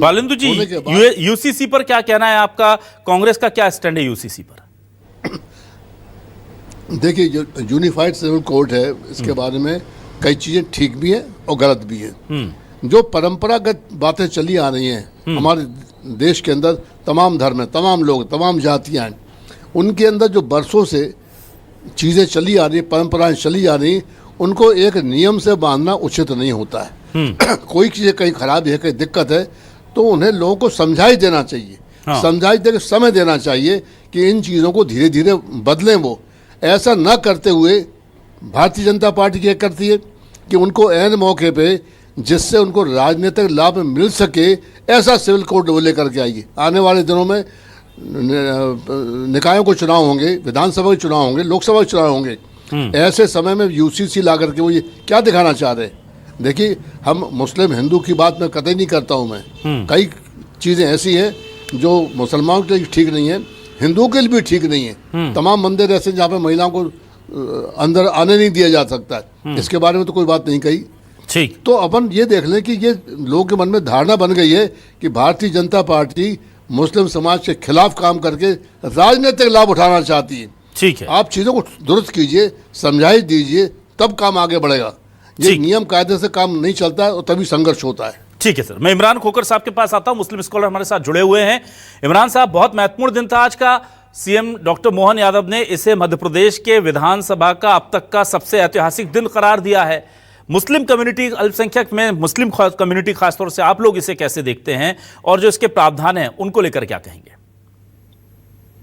बालेंदु जी, UCC पर क्या कहना है आपका? कांग्रेस का क्या स्टैंड है यूसीसी पर? देखिए, जो यूनिफाइड सिविल कोड है, इसके बारे में कई चीजें ठीक भी हैं और गलत भी हैं। जो परंपरागत बातें चली आ रही हैं हमारे देश के अंदर, तमाम धर्म हैं, तमाम लोग, तमाम जातियां हैं, उनके अंदर जो बरसों से चीजें चली आ रही, परंपराएं चली आ रही, उनको एक नियम से बांधना उचित नहीं होता है। कोई चीजें कहीं खराब है, कहीं दिक्कत है, तो उन्हें लोगों को समझाई देना चाहिए। समझाई देकर समय देना चाहिए कि इन चीज़ों को धीरे धीरे बदलें। वो ऐसा न करते हुए भारतीय जनता पार्टी क्या करती है कि उनको ऐन मौके पे, जिससे उनको राजनीतिक लाभ मिल सके, ऐसा सिविल कोड वो लेकर के आइए। आने वाले दिनों में निकायों को चुनाव होंगे, विधानसभा के चुनाव होंगे, लोकसभा के चुनाव होंगे। ऐसे समय में यूसीसी ला करके वो ये क्या दिखाना चाह रहे हैं? देखिए, हम मुस्लिम हिंदू की बात मैं कतई नहीं करता हूँ। मैं कई चीज़ें ऐसी हैं जो मुसलमानों के लिए ठीक नहीं है, हिंदुओं के लिए भी ठीक नहीं है। तमाम मंदिर ऐसे जहाँ पे महिलाओं को अंदर आने नहीं दिया जा सकता है, इसके बारे में तो कोई बात नहीं कही। ठीक, तो अपन ये देख लें कि ये लोगों के मन में धारणा बन गई है कि भारतीय जनता पार्टी मुस्लिम समाज के खिलाफ काम करके राजनीतिक लाभ उठाना चाहती है। ठीक है, आप चीज़ों को दुरुस्त कीजिए, समझाई दीजिए, तब काम आगे बढ़ेगा। ये नियम कायदे से काम नहीं चलता है और तभी संघर्ष होता है। ठीक है सर, मैं इमरान खोकर साहब के पास आता हूं। मुस्लिम स्कॉलर हमारे साथ जुड़े हुए हैं। इमरान साहब, बहुत महत्वपूर्ण दिन था आज का। सीएम डॉक्टर मोहन यादव ने इसे मध्य प्रदेश के विधानसभा का अब तक का सबसे ऐतिहासिक दिन करार दिया है। मुस्लिम कम्युनिटी, अल्पसंख्यक में मुस्लिम कम्युनिटी खासतौर से, आप लोग इसे कैसे देखते हैं और जो इसके प्रावधान हैं उनको लेकर क्या कहेंगे?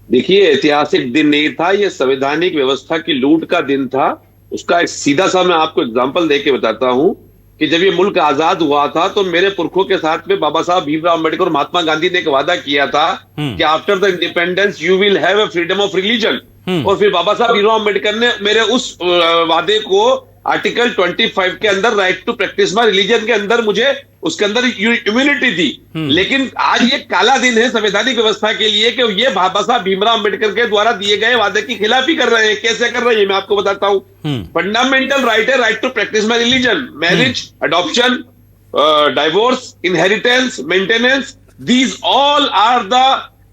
देखिए, ऐतिहासिक दिन नहीं था, यह संवैधानिक व्यवस्था की लूट का दिन था। उसका एक सीधा सा मैं आपको एग्जांपल देके बताता हूं कि जब ये मुल्क आजाद हुआ था तो मेरे पुरखों के साथ में बाबा साहब भीमराव अम्बेडकर और महात्मा गांधी ने एक वादा किया था कि after the independence you will have a freedom of religion. और फिर बाबा साहब भीमराव अम्बेडकर ने मेरे उस वादे को आर्टिकल 25 के अंदर, right to practice my religion के अंदर, मुझे उसके अंदर इम्यूनिटी दी। लेकिन आज ये काला दिन है संवैधानिक व्यवस्था के लिए कि ये बाबा साहब भीमराव अम्बेडकर के द्वारा दिए गए वादे की खिलाफी कर रहे हैं। कैसे कर रहे हैं मैं आपको बताता हूं। फंडामेंटल राइट है, right to practice my religion, marriage, adoption, divorce, inheritance, maintenance, these all are the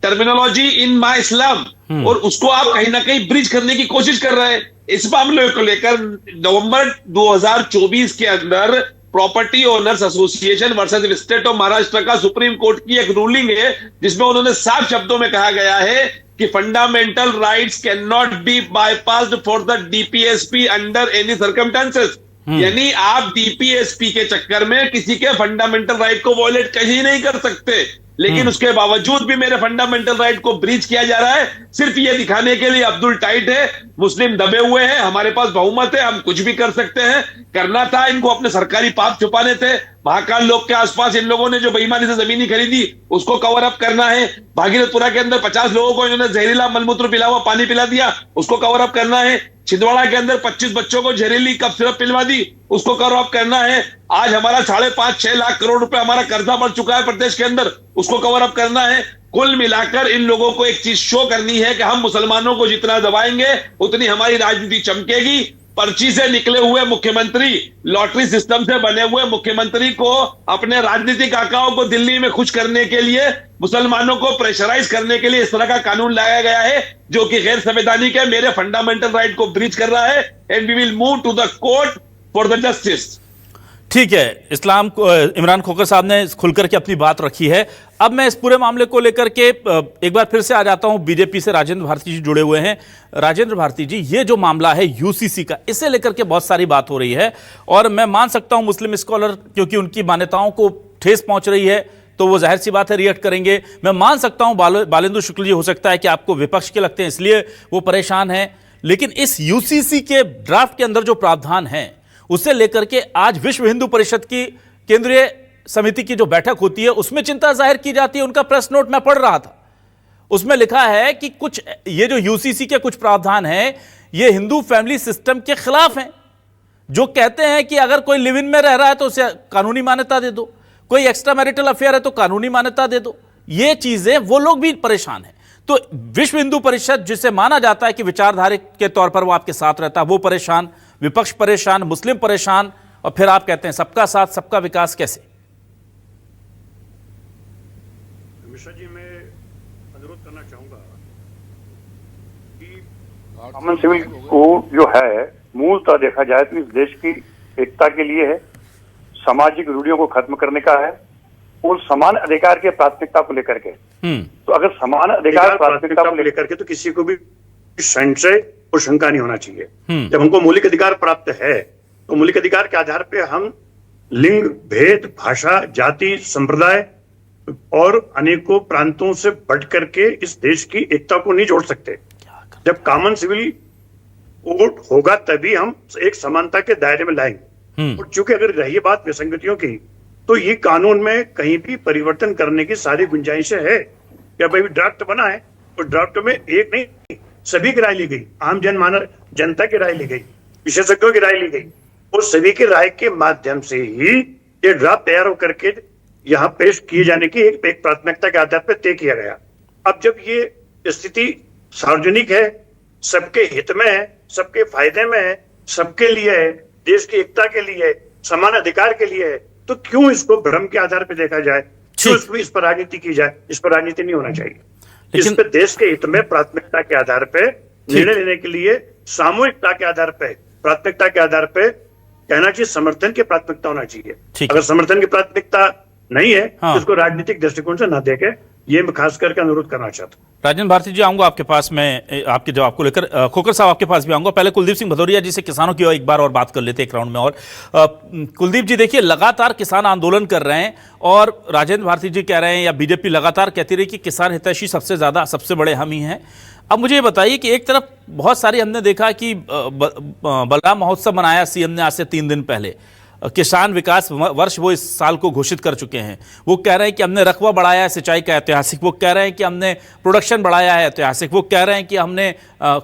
terminology in my Islam. और उसको आप कहीं ना कहीं ब्रिज करने की कोशिश कर रहे हैं। इस मामले को लेकर नवंबर 2024 के अंदर property owners association versus state of Maharashtra का सुप्रीम कोर्ट की एक रूलिंग है, जिसमें उन्होंने साफ शब्दों में कहा गया है कि fundamental rights can not be bypassed for the DPSP under any circumstances. यानी आप डीपीएसपी के चक्कर में किसी के फंडामेंटल राइट को वॉयलेट कहीं नहीं कर सकते। लेकिन उसके बावजूद भी मेरे फंडामेंटल राइट को ब्रीच किया जा रहा है, सिर्फ ये दिखाने के लिए अब्दुल टाइट है, मुस्लिम दबे हुए हैं, हमारे पास बहुमत है, हम कुछ भी कर सकते हैं। करना था इनको अपने सरकारी पाप छुपाने थे। महाकाल लोक के आसपास इन लोगों ने जो बेईमानी से जमीनी खरीदी उसको कवर अप करना है। भागीरथपुरा के अंदर 50 लोगों को इन्होंने जहरीला मलमूत्र पिला हुआ पानी पिला दिया, उसको कवर अप करना है। छिंदवाड़ा के अंदर 25 बच्चों को जहरीली कफ सिरप पिलवा दी, उसको कवर अप करना है। आज हमारा 5.5-6 लाख करोड़ रुपए हमारा कर्जा बढ़ चुका है प्रदेश के अंदर, उसको कवर अप करना है। कुल मिलाकर इन लोगों को एक चीज शो करनी है कि हम मुसलमानों को जितना दबाएंगे उतनी हमारी राजनीति चमकेगी। पर्ची से निकले हुए मुख्यमंत्री, लॉटरी सिस्टम से बने हुए मुख्यमंत्री को अपने राजनीतिक आकाओं को दिल्ली में खुश करने के लिए, मुसलमानों को प्रेशराइज करने के लिए इस तरह का कानून लाया गया है जो कि गैर संवैधानिक है, मेरे फंडामेंटल राइट को ब्रीच कर रहा है। And we will move to the court for the justice. ठीक है, इमरान खोकर साहब ने खुलकर के अपनी बात रखी है। अब मैं इस पूरे मामले को लेकर के एक बार फिर से आ जाता हूं। बीजेपी से राजेंद्र भारती जी जुड़े हुए हैं। राजेंद्र भारती जी, ये जो मामला है यूसीसी का, इसे लेकर के बहुत सारी बात हो रही है और मैं मान सकता हूं मुस्लिम स्कॉलर, क्योंकि उनकी मान्यताओं को ठेस पहुंच रही है तो वो जाहिर सी बात है रिएक्ट करेंगे। मैं मान सकता हूं बालेंदु शुक्ल जी हो सकता है कि आपको विपक्ष के लगते हैं इसलिए वो परेशान हैं, लेकिन इस यूसीसी के ड्राफ्ट के अंदर जो प्रावधान है उसे लेकर के आज विश्व हिंदू परिषद की केंद्रीय समिति की जो बैठक होती है उसमें चिंता जाहिर की जाती है। उनका प्रेस नोट मैं पढ़ रहा था, उसमें लिखा है कि कुछ ये जो यूसीसी के कुछ प्रावधान हैं ये हिंदू फैमिली सिस्टम के खिलाफ हैं, जो कहते हैं कि अगर कोई लिव इन में रह रहा है तो उसे कानूनी मान्यता दे दो, कोई एक्स्ट्रा मैरिटल अफेयर है तो कानूनी मान्यता दे दो। ये चीजें वो लोग भी परेशान हैं। तो विश्व हिंदू परिषद, जिसे माना जाता है कि विचारधारा के तौर पर वो आपके साथ रहता है, वो परेशान, विपक्ष परेशान, मुस्लिम परेशान, और फिर आप कहते हैं सबका साथ सबका विकास। कैसे? मिश्रा जी, मैं अनुरोध करना चाहूंगा कि कॉमन सिविल कोड जो है मूलतः देखा जाए तो इस देश की एकता के लिए है, सामाजिक रूढ़ियों को खत्म करने का है और समान अधिकार के प्राथमिकता को लेकर के। तो अगर समान अधिकार प्राथमिकता को लेकर तो किसी को भी संशय और शंका नहीं होना चाहिए। जब हमको मौलिक अधिकार प्राप्त है तो मौलिक अधिकार के आधार पे हम लिंग, भेद, भाषा, जाति, संप्रदाय और अनेकों प्रांतों से बढ़ करके इस देश की एकता को नहीं जोड़ सकते। जब कॉमन सिविल कोड होगा तभी हम एक समानता के दायरे में लाएंगे। और चूंकि अगर रही बात विसंगतियों की, तो ये कानून में कहीं भी परिवर्तन करने की सारी गुंजाइशें है। क्या भाई ड्राफ्ट बना है तो ड्राफ्ट में एक नहीं सभी की राय ली गई, आम जनता की राय ली गई, विशेषज्ञों की राय ली गई और सभी की राय के माध्यम से ही ये ड्राफ्ट तैयार होकर के यहाँ पेश किए जाने की एक प्राथमिकता के आधार पर तय किया गया। अब जब ये स्थिति सार्वजनिक है, सबके हित में है, सबके फायदे में है, सबके लिए है, देश की एकता के लिए है, समान अधिकार के लिए है, तो क्यों इसको भ्रम के आधार पर देखा जाए, क्यों इस पर राजनीति की जाए? इस पर राजनीति नहीं होना चाहिए। इस पर देश के हित में प्राथमिकता के आधार पर निर्णय लेने के लिए सामूहिकता के आधार पर, प्राथमिकता के आधार पर कहना चाहिए समर्थन की प्राथमिकता होना चाहिए। अगर समर्थन की प्राथमिकता नहीं है तो इसको राजनीतिक दृष्टिकोण से न देखे, ये मैं खास करके अनुरोध करना चाहता हूँ। राजेंद्र भारती जी, आऊंगा आपके पास, मैं आपके जवाब को लेकर खोकर साहब आपके पास भी आऊंगा। पहले कुलदीप सिंह भदौरिया जी से किसानों की एक बार और बात कर लेते हैं, एक राउंड में और। कुलदीप जी, देखिए लगातार किसान आंदोलन कर रहे हैं और राजेंद्र भारती जी कह रहे हैं या बीजेपी लगातार कहती रही कि किसान हितैषी सबसे बड़े हम ही हैं। अब मुझे ये बताइए कि एक तरफ बहुत सारी हमने देखा कि बलराम महोत्सव मनाया सीएम ने आज से 3 दिन पहले, किसान विकास वर्ष वो इस साल को घोषित कर चुके हैं। वो कह रहे हैं कि हमने रकबा बढ़ाया है सिंचाई का ऐतिहासिक, वो कह रहे हैं कि हमने प्रोडक्शन बढ़ाया है ऐतिहासिक, वो कह रहे हैं कि हमने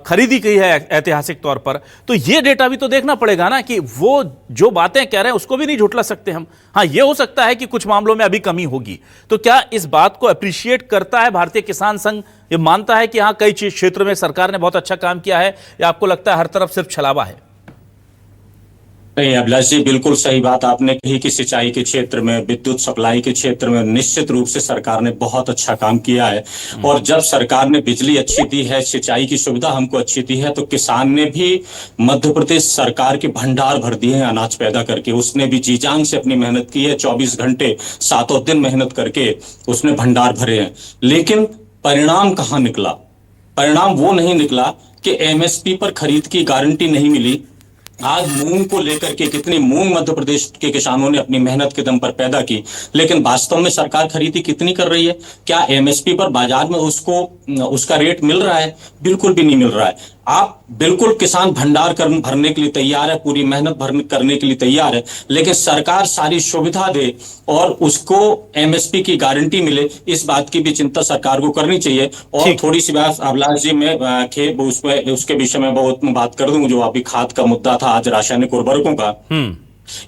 खरीदी की है ऐतिहासिक तौर पर। तो ये डेटा भी तो देखना पड़ेगा ना कि वो जो बातें कह रहे हैं उसको भी नहीं झुठला सकते हम। हाँ, ये हो सकता है कि कुछ मामलों में अभी कमी होगी, तो क्या इस बात को अप्रिशिएट करता है भारतीय किसान संघ? ये मानता है कि हाँ कई क्षेत्र में सरकार ने बहुत अच्छा काम किया है, या आपको लगता है हर तरफ सिर्फ छलावा है? नहीं अभिलाष जी, बिल्कुल सही बात आपने कही कि सिंचाई के क्षेत्र में, विद्युत सप्लाई के क्षेत्र में निश्चित रूप से सरकार ने बहुत अच्छा काम किया है। और जब सरकार ने बिजली अच्छी दी है, सिंचाई की सुविधा हमको अच्छी दी है, तो किसान ने भी मध्य प्रदेश सरकार के भंडार भर दिए हैं अनाज पैदा करके। उसने भी जी जान से अपनी मेहनत की है, 24 घंटे 7 दिन मेहनत करके उसने भंडार भरे हैं। लेकिन परिणाम कहाँ निकला? परिणाम वो नहीं निकला कि एमएसपी पर खरीद की गारंटी नहीं मिली। आज मूंग को लेकर के कितनी मूंग मध्य प्रदेश के किसानों ने अपनी मेहनत के दम पर पैदा की, लेकिन वास्तव में सरकार खरीदी कितनी कर रही है? क्या एमएसपी पर बाजार में उसका रेट मिल रहा है? बिल्कुल भी नहीं मिल रहा है। आप बिल्कुल किसान भंडार भरने के लिए तैयार है, पूरी मेहनत करने के लिए तैयार है, लेकिन सरकार सारी सुविधा दे और उसको एमएसपी की गारंटी मिले, इस बात की भी चिंता सरकार को करनी चाहिए। और थोड़ी सी बात अभिलाष जी, मैं उसके विषय में बहुत बात कर दूं, जो अभी खाद का मुद्दा था, आज रासायनिक उर्वरकों का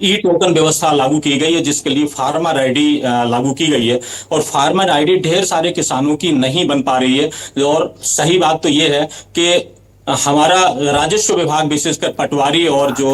ई टोकन व्यवस्था लागू की गई है, जिसके लिए फार्मर आईडी लागू की गई है। और फार्मर आईडी ढेर सारे किसानों की नहीं बन पा रही है। और सही बात तो ये है कि हमारा राजस्व विभाग विशेषकर पटवारी और जो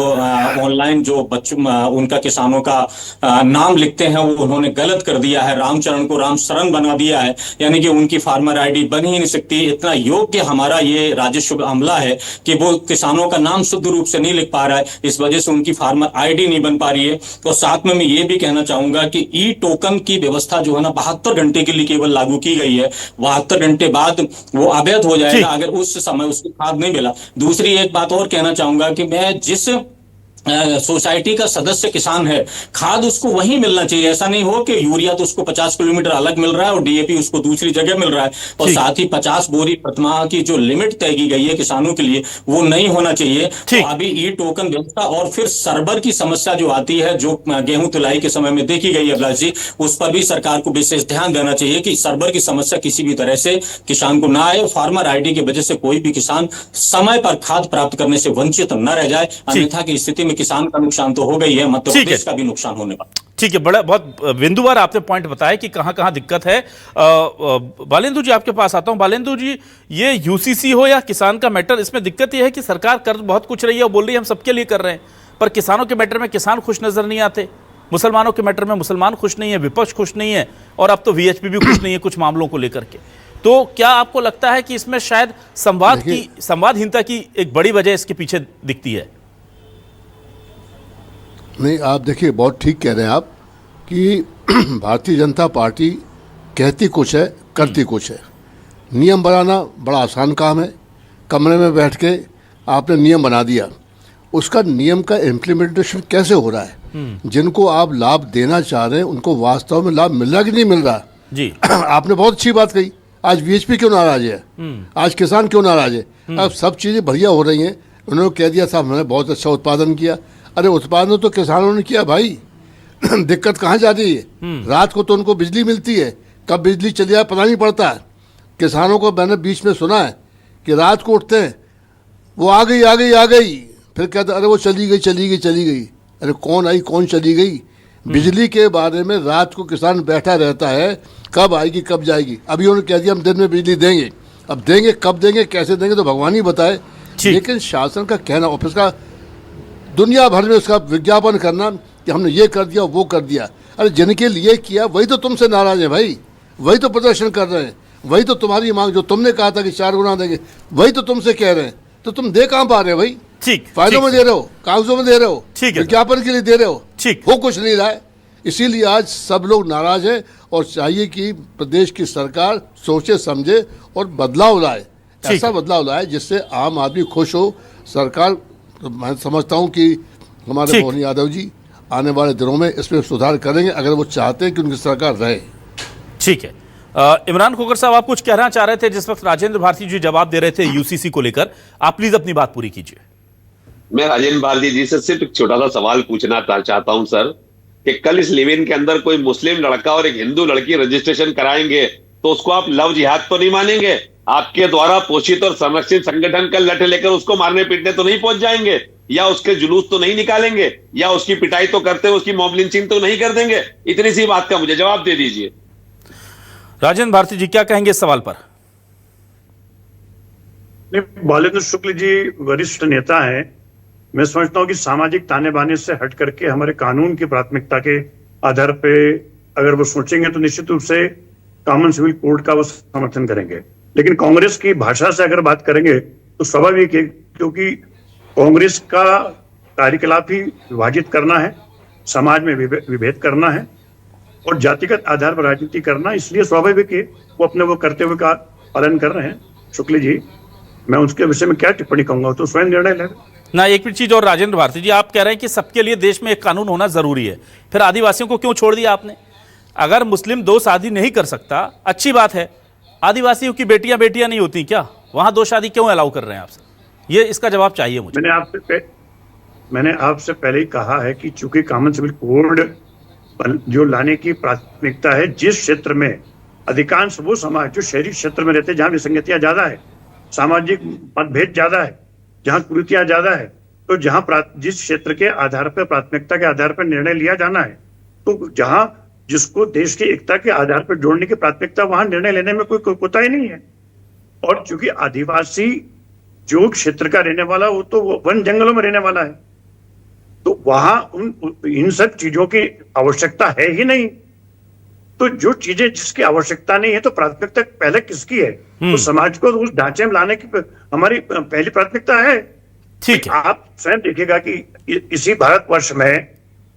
ऑनलाइन जो बच्चों उनका किसानों का नाम लिखते हैं वो उन्होंने गलत कर दिया है, रामचरण को रामशरण बना दिया है, यानी कि उनकी फार्मर आईडी बन ही नहीं सकती। इतना योग्य हमारा ये राजस्व अमला है कि वो किसानों का नाम शुद्ध रूप से नहीं लिख पा रहा है, इस वजह से उनकी फार्मर आईडी नहीं बन पा रही है। और साथ में मैं ये भी कहना चाहूंगा कि ई टोकन की व्यवस्था जो है ना 72 घंटे के लिए केवल लागू की गई है, 72 घंटे बाद वो अवैध हो जाएगा अगर उस समय उसकी खाद नहीं मिला। दूसरी एक बात और कहना चाहूंगा कि मैं जिस सोसाइटी का सदस्य किसान है, खाद उसको वहीं मिलना चाहिए। ऐसा नहीं हो कि यूरिया तो उसको 50 किलोमीटर अलग मिल रहा है और डीएपी उसको दूसरी जगह मिल रहा है। और साथ ही 50 बोरी प्रतिमाह की जो लिमिट तय की गई है किसानों के लिए, वो नहीं होना चाहिए। तो अभी ई टोकन व्यवस्था और फिर सर्वर की समस्या जो आती है, जो गेहूं तुलाई के समय में देखी गई है अभिलाष जी, उस पर भी सरकार को विशेष ध्यान देना चाहिए कि सर्वर की समस्या किसी भी तरह से किसान को ना आए। फार्मर आईडी की वजह से कोई भी किसान समय पर खाद प्राप्त करने से वंचित न रह जाए, अन्यथा की स्थिति किसान का नुकसान तो हो गई है, मध्य प्रदेश का भी नुकसान होने वाला। ठीक है, बड़ा बहुत बिंदुवार आपने पॉइंट बताया कि कहां कहां दिक्कत है। बालेंदु जी आपके पास आता हूं। बालेंदु जी, ये यूसीसी हो या किसान का मैटर, इसमें दिक्कत यह है कि सरकार कर बहुत कुछ रही है और बोल रही है हम सबके लिए कर रहे हैं, पर किसानों के मैटर में किसान खुश नजर नहीं आते। मुसलमानों के मैटर में मुसलमान खुश नहीं है, विपक्ष खुश नहीं है, और अब तो वीएचपी भी खुश नहीं है कुछ मामलों को लेकर के। तो क्या आपको लगता है कि इसमें शायद संवादहीनता की एक बड़ी वजह इसके पीछे दिखती है? नहीं, आप देखिए, बहुत ठीक कह रहे हैं आप कि भारतीय जनता पार्टी कहती कुछ है, करती कुछ है। नियम बनाना बड़ा आसान काम है। कमरे में बैठ के आपने नियम बना दिया, उसका नियम का इम्प्लीमेंटेशन कैसे हो रहा है? जिनको आप लाभ देना चाह रहे हैं उनको वास्तव में लाभ मिल रहा कि नहीं मिल रहा जी। आपने बहुत अच्छी बात कही। आज वीएचपी क्यों नाराज है? आज किसान क्यों नाराज है? अब सब चीज़ें बढ़िया हो रही हैं। उन्होंने कह दिया साहब हमने बहुत अच्छा उत्पादन किया। अरे उत्पादन तो किसानों ने किया भाई। दिक्कत कहाँ जा रही है? रात को तो उनको बिजली मिलती है, कब बिजली चली जाए पता नहीं पड़ता है। किसानों को मैंने बीच में सुना है कि रात को उठते हैं, वो आ गई आ गई आ गई, फिर कहते अरे वो चली गई चली गई चली गई। अरे कौन आई कौन चली गई? बिजली के बारे में रात को किसान बैठा रहता है, कब आएगी कब जाएगी। अभी उन्होंने कह दिया हम दिन में बिजली देंगे, अब देंगे कब देंगे कैसे देंगे तो भगवान ही बताए। लेकिन शासन का कहना, ऑफिस का दुनिया भर में उसका विज्ञापन करना कि हमने ये कर दिया वो कर दिया। अरे जिनके लिए किया वही तो तुमसे नाराज है भाई, वही तो प्रदर्शन कर रहे हैं, वही तो तुम्हारी मांग जो तुमने कहा था कि 4 गुना देंगे वही तो तुमसे कह रहे हैं। तो तुम दे कहाँ पा रहे हो भाई? ठीक, फायदों में दे रहे हो, कागजों में दे रहे हो, ठीक है, विज्ञापन के लिए दे रहे हो, ठीक, हो कुछ नहीं रहा है। इसीलिए आज सब लोग नाराज हैं और चाहिए कि प्रदेश की सरकार सोचे समझे और बदलाव लाए, ऐसा बदलाव लाए जिससे आम आदमी खुश हो। सरकार, मैं समझता हूं कि हमारे मोहन यादव जी आने वाले दिनों में इसमें सुधार करेंगे अगर वो चाहते हैं कि उनकी सरकार रहे। ठीक है। इमरान खोखर साहब, आप कुछ कहना चाह रहे थे जिस वक्त राजेंद्र भारती जी जवाब दे रहे थे यूसीसी को लेकर, आप प्लीज अपनी बात पूरी कीजिए। मैं राजेंद्र भारती जी से सिर्फ एक छोटा सा सवाल पूछना चाहता हूं सर, कि कल इस लिव इन के अंदर कोई मुस्लिम लड़का और एक हिंदू लड़की रजिस्ट्रेशन कराएंगे तो उसको आप लव जिहाद तो नहीं मानेंगे? आपके द्वारा पोषित और संरक्षित संगठन का लठ लेकर उसको मारने पीटने तो नहीं पहुंच जाएंगे? या उसके जुलूस तो नहीं निकालेंगे? या उसकी पिटाई तो करते हुए उसकी मॉब लिंचिंग तो नहीं कर देंगे? इतनी सी बात का मुझे जवाब दे दीजिए। राजेंद्र भारती जी क्या कहेंगे इस सवाल पर? बालेंद्र शुक्ल जी वरिष्ठ नेता हैं। मैं समझता हूं कि सामाजिक ताने बाने से हट करके हमारे कानून की प्राथमिकता के आधार पे अगर वो सोचेंगे तो निश्चित रूप से कॉमन सिविल कोड का वो समर्थन करेंगे। लेकिन कांग्रेस की भाषा से अगर बात करेंगे तो स्वाभाविक है, क्योंकि कांग्रेस का कार्यकलाप ही विभाजित करना है, समाज में विभेद करना है और जातिगत आधार पर राजनीति करना। इसलिए स्वाभाविक है वो अपने वो करते हुए का पालन कर रहे हैं। शुक्ल जी, मैं उसके विषय में क्या टिप्पणी कहूंगा, तो स्वयं निर्णय ले ना। एक चीज और राजेंद्र भारती जी, आप कह रहे हैं कि सबके लिए देश में एक कानून होना जरूरी है, फिर आदिवासियों को क्यों छोड़ दिया आपने? अगर मुस्लिम 2 शादी नहीं कर सकता, अच्छी बात है, आदिवासियों की बेटियां नहीं होती क्या? वहां 2 शादी क्यों अलाउ कर रहे हैं आपसे? ये इसका जवाब चाहिए मुझे। मैंने आपसे पहले ही कहा है कि चूंकि कॉमन सिविल कोड जो लाने की प्राथमिकता है, जिस क्षेत्र में अधिकांश वो समाज जो शहरी क्षेत्र में रहते हैं, जहां विसंगतियां ज्यादा है, सामाजिक मतभेद ज्यादा है, जहां कुरीतियां ज्यादा है, तो जहां जिस क्षेत्र के आधार पर प्राथमिकता के आधार पर निर्णय लिया जाना है, तो जहां जिसको देश की एकता के आधार पर जोड़ने की प्राथमिकता, वहां निर्णय लेने में कोई कोताही नहीं है। और चूंकि आदिवासी जो क्षेत्र का रहने वाला, वो तो वन जंगलों में रहने वाला है, तो वहां इन सब चीजों की आवश्यकता है ही नहीं। तो जो चीजें जिसकी आवश्यकता नहीं है, तो प्राथमिकता पहले किसकी है? तो समाज को उस ढांचे में लाने की हमारी पहली प्राथमिकता है। ठीक है। आप स्वयं देखिएगा कि इसी भारतवर्ष में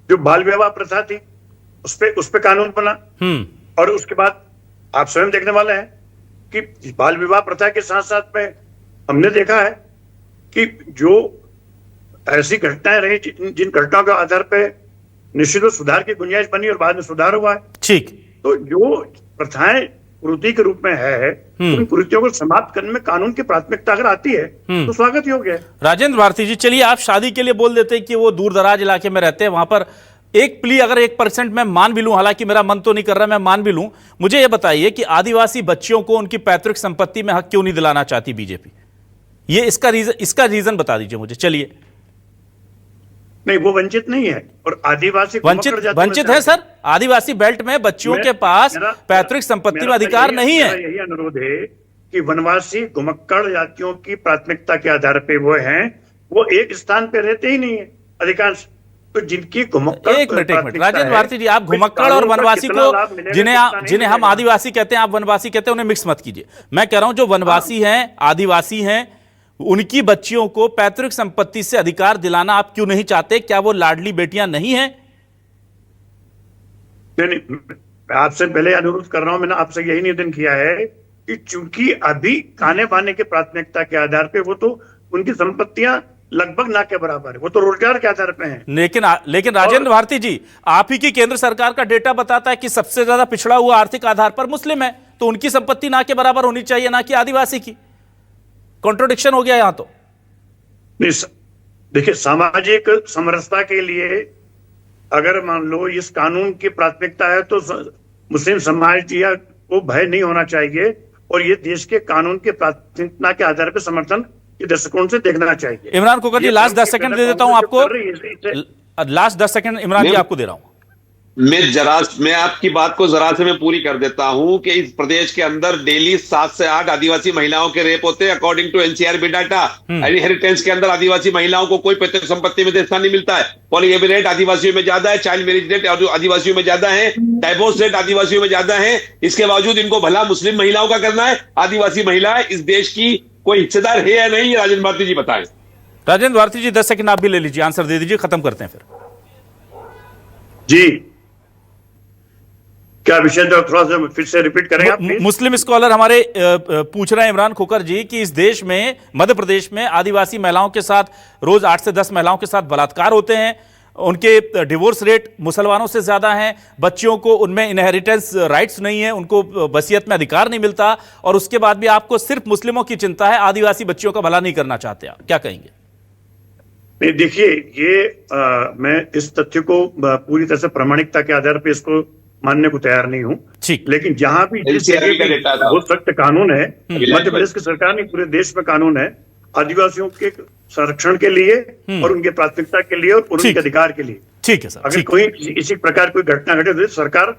जो बाल विवाह प्रथा थी, उस पे कानून बना, और उसके बाद आप स्वयं देखने वाले हैं कि बाल विवाह प्रथा के साथ साथ में हमने देखा है कि जो ऐसी घटनाएं रही जिन घटनाओं के आधार पे निश्चित सुधार की गुंजाइश बनी और बाद में सुधार हुआ है। ठीक। तो जो प्रथाएं कुरीति के रूप में है, उन कुरीतियों को समाप्त करने में कानून की प्राथमिकता अगर आती है तो स्वागत योग्य है। राजेंद्र भारती जी, चलिए आप शादी के लिए बोल देते हैं कि वो दूर दराज इलाके में रहते हैं, वहां पर एक प्ली अगर 1% मैं मान भी लूं, हालांकि मेरा मन तो नहीं कर रहा, मैं मान भी लूं, मुझे यह बताइए कि आदिवासी बच्चियों को उनकी पैतृक संपत्ति में हक क्यों नहीं दिलाना चाहती बीजेपी? ये इसका रीजन बता दीजिए मुझे। चलिए। नहीं, वो वंचित नहीं है, और आदिवासी वंचित है सर। आदिवासी बेल्ट में बच्चियों के पास पैतृक संपत्ति में अधिकार नहीं है। यही अनुरोध है कि वनवासी घुमक्कड़ जातियों की प्राथमिकता के आधार पे वो हैं, वो एक स्थान पे रहते ही नहीं है अधिकांश। तो जिनकी घुमक्कड़ एक मिनट प्राथमिकता राजेंद्र है, भारती जी, आप तो इस घुमक्कड़ और कानून का वनवासी कितना लाभ को मिलेगा, जिन्हें कितना नहीं जिन्हें हम मिलेगा। आदिवासी कहते हैं, आप वनवासी कहते हैं, उन्हें मिक्स मत कीजिए। मैं कह रहा हूं जो वनवासी हैं, आदिवासी हैं, उनकी बच्चियों को पैतृक संपत्ति से अधिकार दिलाना आप क्यों नहीं चाहते? क्या वो लाडली बेटियां नहीं हैं? नहीं, मैं आपसे पहले अनुरोध कर रहा हूं, मैंने आपसे यही निवेदन किया है कि चूंकि अभी खाने पाने की प्राथमिकता के आधार पे वो तो उनकी संपत्तियां लगभग ना के बराबर है, वो तो रोजगार के आधार पे हैं। लेकिन राजेंद्र भारती जी, आप ही की केंद्र सरकार का डेटा बताता है कि सबसे ज्यादा पिछड़ा हुआ आर्थिक आधार पर मुस्लिम है, तो उनकी संपत्ति ना के बराबर होनी चाहिए, ना कि आदिवासी की। कॉन्ट्रोडिक्शन हो गया यहां तो। देखिए, सामाजिक समरसता के लिए अगर मान लो इस कानून की प्राथमिकता है तो मुस्लिम समाज या को भय नहीं होना चाहिए, और ये देश के कानून की प्राथमिकता के आधार पर समर्थन के दृष्टिकोण से देखना चाहिए। इमरान खोकर जी, लास्ट 10 सेकंड दे देता हूं आपको, लास्ट 10 सेकंड इमरान जी आपको दे रहा हूं। मैं आपकी बात को जरा से मैं पूरी कर देता हूं कि इस प्रदेश के अंदर डेली 7 से 8 आदिवासी महिलाओं के रेप होते हैं according to NCRB data. Inheritance के अंदर आदिवासी महिलाओं को कोई पैतृक संपत्ति में हिस्सा नहीं मिलता है। पॉलीगैमी रेट आदिवासियों में ज्यादा है, चाइल्ड मैरिज रेट आदिवासियों में ज्यादा है, डाइवोर्स रेट आदिवासियों में ज्यादा है। इसके बावजूद इनको भला मुस्लिम महिलाओं का करना है। आदिवासी महिलाएं इस देश की कोई हिस्सेदार है या नहीं, राजेंद्र भारती जी बताएं। राजेंद्र भारती जी 10 सेकंड आप भी ले लीजिए, आंसर दे दीजिए, खत्म करते हैं फिर। जी, क्या विषय जो थोड़ा सा फिर से रिपीट करें आप प्लीज? मुस्लिम स्कॉलर हमारे पूछ रहे हैं इमरान खोकर जी कि इस देश में, मध्य प्रदेश में आदिवासी महिलाओं के साथ रोज 8 से 10 महिलाओं के साथ बलात्कार होते हैं, उनके डिवोर्स रेट मुसलमानों से ज्यादा हैं, बच्चियों को उनमें इनहेरिटेंस राइट्स नहीं है, उनको वसीयत में अधिकार नहीं मिलता, और उसके बाद भी आपको सिर्फ मुस्लिमों की चिंता है, आदिवासी बच्चियों का भला नहीं करना चाहते। आप क्या कहेंगे? नहीं, देखिए, ये मैं इस तथ्य को पूरी तरह से प्रामाणिकता के आधार पर इसको मानने को तैयार नहीं हूं, ठीक, लेकिन जहां भी जिस जगह पे बहुत सख्त कानून है, मध्य प्रदेश की सरकार ने पूरे देश में कानून है आदिवासियों के संरक्षण के लिए और उनके प्राथमिकता के लिए और उनके अधिकार के लिए। ठीक है सर। अगर कोई इसी प्रकार कोई घटना घटे तो सरकार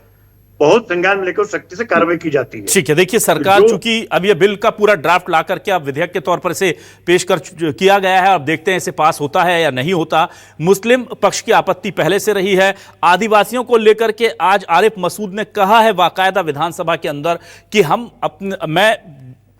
बहुत संज्ञान में लेकर सख्ती से कार्रवाई की जाती है। ठीक है, देखिए सरकार चूंकि अब ये बिल का पूरा ड्राफ्ट ला करके अब विधेयक के तौर पर इसे पेश किया गया है, अब देखते हैं इसे पास होता है या नहीं होता। मुस्लिम पक्ष की आपत्ति पहले से रही है। आदिवासियों को लेकर के आज आरिफ मसूद ने कहा है बाकायदा विधानसभा के अंदर कि मैं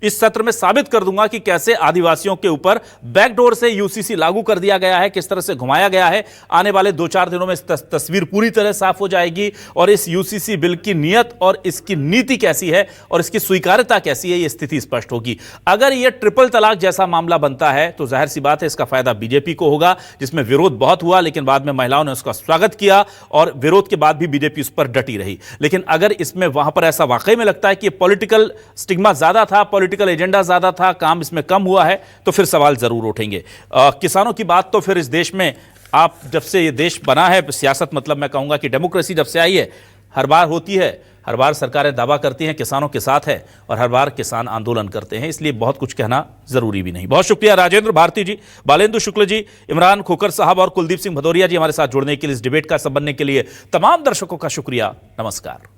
इस सत्र में साबित कर दूंगा कि कैसे आदिवासियों के ऊपर बैकडोर से यूसीसी लागू कर दिया गया है, किस तरह से घुमाया गया है। आने वाले 2-4 दिनों में इस तस्वीर पूरी तरह साफ हो जाएगी और इस यूसीसी बिल की नीयत और इसकी नीति कैसी है और इसकी स्वीकार्यता कैसी है, यह स्थिति स्पष्ट होगी। अगर यह ट्रिपल तलाक जैसा मामला बनता है तो जाहिर सी बात है इसका फायदा बीजेपी को होगा, जिसमें विरोध बहुत हुआ, लेकिन बाद में महिलाओं ने उसका स्वागत किया और विरोध के बाद भी बीजेपी उस पर डटी रही। लेकिन अगर इसमें वहां पर ऐसा वाकई में लगता है कि पॉलिटिकल स्टिग्मा ज्यादा था, पॉलिटिकल एजेंडा ज्यादा था, काम इसमें कम हुआ है, तो फिर सवाल जरूर उठेंगे। किसानों की बात तो फिर इस देश में, आप जब से ये देश बना है, सियासत मतलब मैं कहूंगा कि डेमोक्रेसी जब से आई है, हर बार होती है, हर बार सरकारें दावा करती हैं किसानों के साथ है और हर बार किसान आंदोलन करते हैं, इसलिए बहुत कुछ कहना जरूरी भी नहीं। बहुत शुक्रिया राजेंद्र भारती जी, बालेंदु शुक्ल जी, इमरान खोकर साहब और कुलदीप सिंह भदौरिया जी हमारे साथ जुड़ने के लिए, इस डिबेट का सब बनने के लिए। तमाम दर्शकों का शुक्रिया। नमस्कार।